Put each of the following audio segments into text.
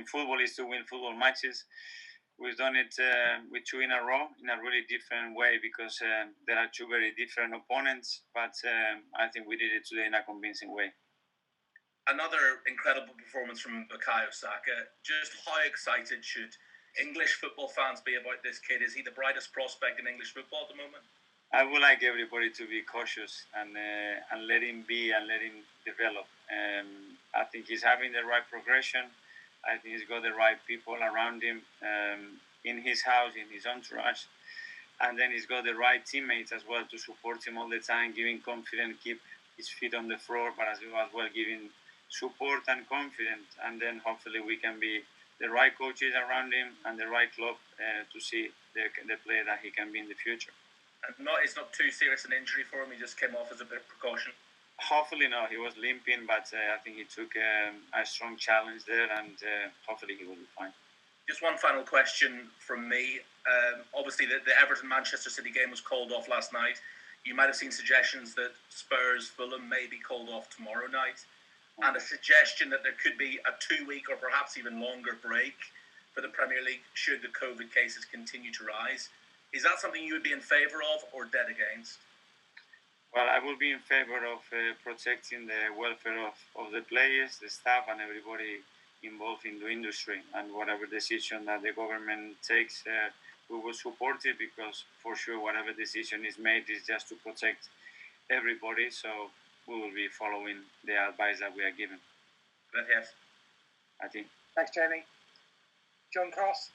in football is to win football matches. We've done it with 2 in a row in a really different way because there are 2 very different opponents. But I think we did it today in a convincing way. Another incredible performance from Bukayo Saka. Just how excited should English football fans be about this kid? Is he the brightest prospect in English football at the moment? I would like everybody to be cautious and let him be and let him develop. I think he's having the right progression. I think he's got the right people around him in his house, in his entourage. And then he's got the right teammates as well to support him all the time, giving confidence, keep his feet on the floor, but as well giving support and confidence. And then hopefully we can be the right coaches around him and the right club to see the player that he can be in the future. And it's not too serious an injury for him. He just came off as a bit of precaution. Hopefully no, he was limping, but I think he took a strong challenge there, and hopefully he will be fine. Just one final question from me. Obviously, the Everton-Manchester City game was called off last night. You might have seen suggestions that Spurs-Fulham may be called off tomorrow night, and a suggestion that there could be a 2-week or perhaps even longer break for the Premier League should the COVID cases continue to rise. Is that something you would be in favour of or dead against? Well, I will be in favour of protecting the welfare of the players, the staff, and everybody involved in the industry. And whatever decision that the government takes, we will support it, because for sure whatever decision is made is just to protect everybody. So we will be following the advice that we are given. Gracias. I think. Thanks, Jamie. John Cross.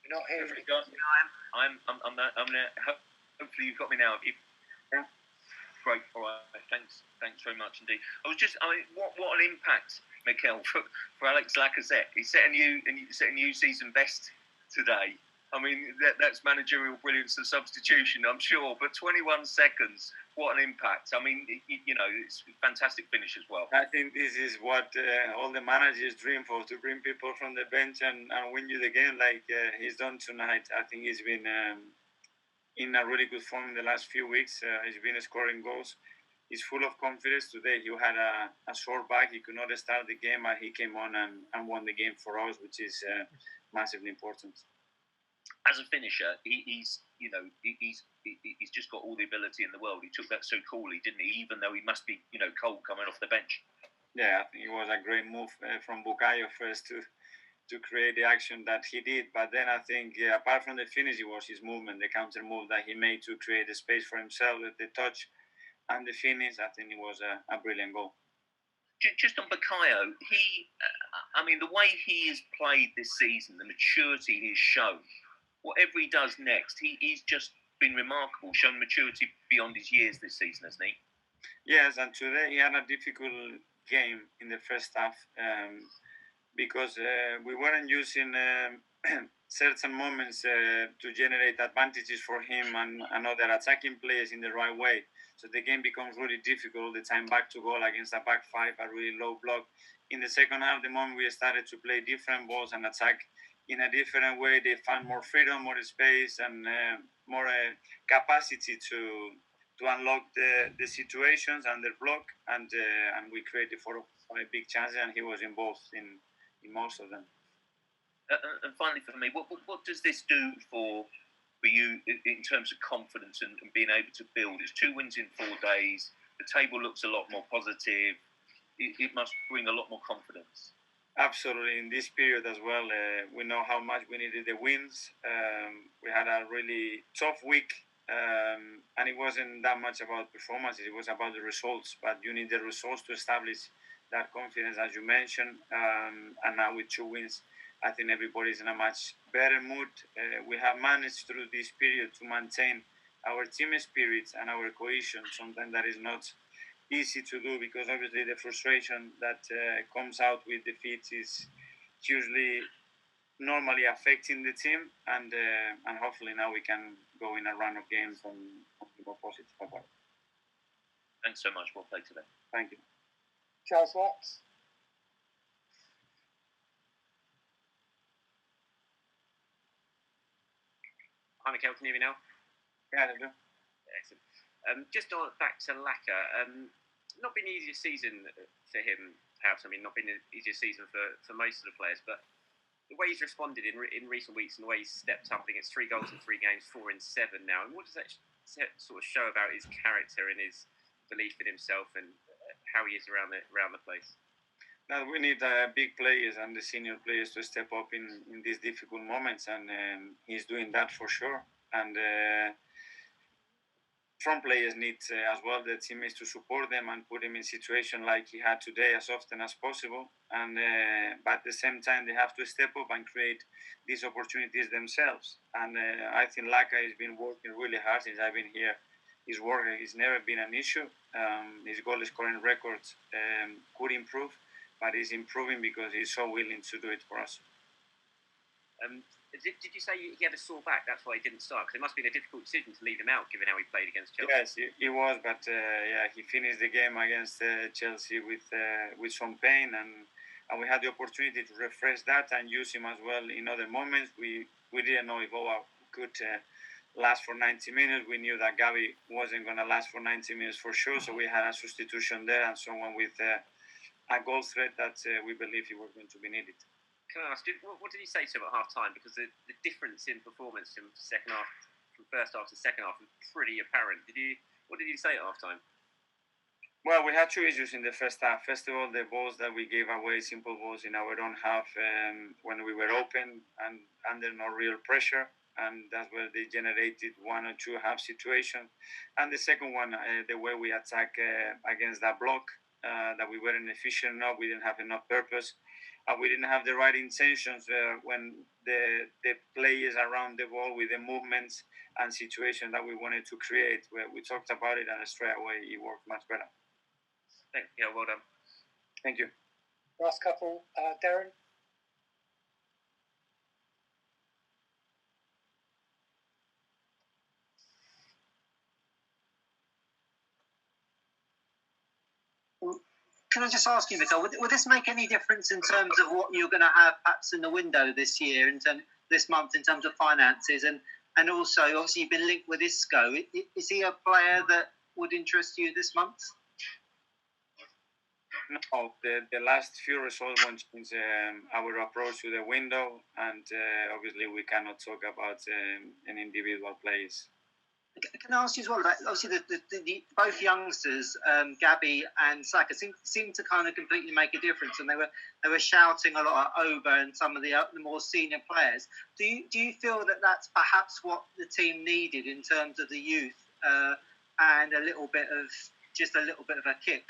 You're not here. I'm there. Hopefully you've got me now. Yeah. Great. All right. Thanks very much indeed. What an impact, Mikel, for Alex Lacazette. He set a new season best today. I mean, that's managerial brilliance and substitution, I'm sure. But 21 seconds, what an impact. I mean, it's a fantastic finish as well. I think this is what all the managers dream for, to bring people from the bench and win you the game like he's done tonight. I think he's been in a really good form in the last few weeks. He's been scoring goals. He's full of confidence. Today he had a sore back. He could not start the game, and he came on and won the game for us, which is massively important. As a finisher, he's just got all the ability in the world. He took that so coolly, didn't he? Even though he must be, cold coming off the bench. Yeah, I think it was a great move from Bukayo first to create the action that he did. But then I think, apart from the finish, it was his movement, the counter move that he made to create the space for himself, the touch and the finish. I think it was a brilliant goal. Just on Bukayo, the way he has played this season, the maturity he's shown, whatever he does next, he's just been remarkable, shown maturity beyond his years this season, hasn't he? Yes, and today he had a difficult game in the first half because we weren't using certain moments to generate advantages for him and other attacking players in the right way. So the game becomes really difficult all the time, back to goal against a back five, a really low block. In the second half, the moment we started to play different balls and attack in a different way, they found more freedom, more space, and more capacity to unlock the situations and the block, and we created 4 or 5 big chances, and he was involved in most of them. And finally, for me, what does this do for you in terms of confidence and being able to build? It's 2 wins in 4 days. The table looks a lot more positive. It must bring a lot more confidence. Absolutely. In this period as well, we know how much we needed the wins. We had a really tough week, and it wasn't that much about performances. It was about the results. But you need the results to establish that confidence, as you mentioned. And now with 2 wins, I think everybody's in a much better mood. We have managed through this period to maintain our team spirit and our cohesion. Sometimes that is not easy to do, because obviously the frustration that comes out with defeats is hugely normally affecting the team, and hopefully now we can go in a run of games and be more positive about it. Thanks so much. Well played today. Thank you. Charles Watts. Hi, Mikel, can you hear me now? Yeah, I do. Excellent. Just back to Laca. Not been the easiest season for him, perhaps. I mean, not been the easiest season for most of the players, but the way he's responded in recent weeks and the way he's stepped up, I think it's 3 goals in 3 games, 4 in 7 now. And what does that sort of show about his character and his belief in himself and how he is around the place? Now we need big players and the senior players to step up in these difficult moments, and he's doing that for sure. And front players need as well the teammates to support them and put him in situation like he had today as often as possible. And but at the same time, they have to step up and create these opportunities themselves. And I think Laca has been working really hard since I've been here. His work has never been an issue. His goal scoring records could improve, but he's improving because he's so willing to do it for us. Did you say he had a sore back? That's why he didn't start? Because it must have been a difficult decision to leave him out, given how he played against Chelsea. Yes, he was, but he finished the game against Chelsea with some pain, and we had the opportunity to refresh that and use him as well in other moments. We didn't know if Owa could last for 90 minutes. We knew that Gavi wasn't going to last for 90 minutes for sure, so we had a substitution there and someone with a goal threat that we believe he was going to be needed. Can I ask, what did he say to him at half time? Because the difference in performance from first half to second half was pretty apparent. What did he say at half time? Well, we had 2 issues in the first half. First of all, the balls that we gave away, simple balls in our own half when we were open and under no real pressure. And that's where they generated 1 or 2 half situations. And the second one, the way we attack against that block, that we weren't efficient enough, we didn't have enough purpose. We didn't have the right intentions when the players around the ball with the movements and situations that we wanted to create. Where we talked about it, and straight away it worked much better. Yeah, well done. Thank you. Last couple, Darren. Can I just ask you, Mikel, would this make any difference in terms of what you're going to have perhaps in the window this year, this month, in terms of finances? And also, obviously, you've been linked with Isco. Is he a player that would interest you this month? No, the last few results won't change our approach to the window, and obviously we cannot talk about an individual players. Can I ask you as well? Obviously, the both youngsters, Gabi and Saka, seem to kind of completely make a difference, and they were shouting a lot at Oba and some of the more senior players. Do you feel that that's perhaps what the team needed in terms of the youth and a little bit of a kick?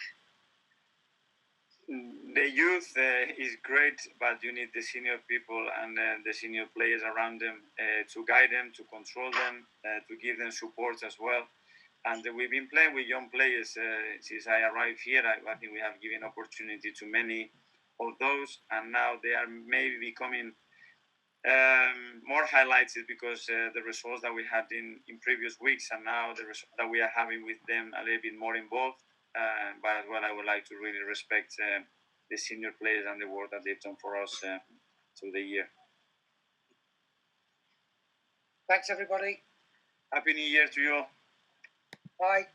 The youth is great, but you need the senior people and the senior players around them to guide them, to control them, to give them support as well. And we've been playing with young players since I arrived here. I think we have given opportunity to many of those, and now they are maybe becoming more highlighted because the results that we had in previous weeks, and now the results that we are having with them a little bit more involved. But as well, I would like to really respect the senior players and the work that they've done for us through the year. Thanks, everybody. Happy New Year to you all. Bye.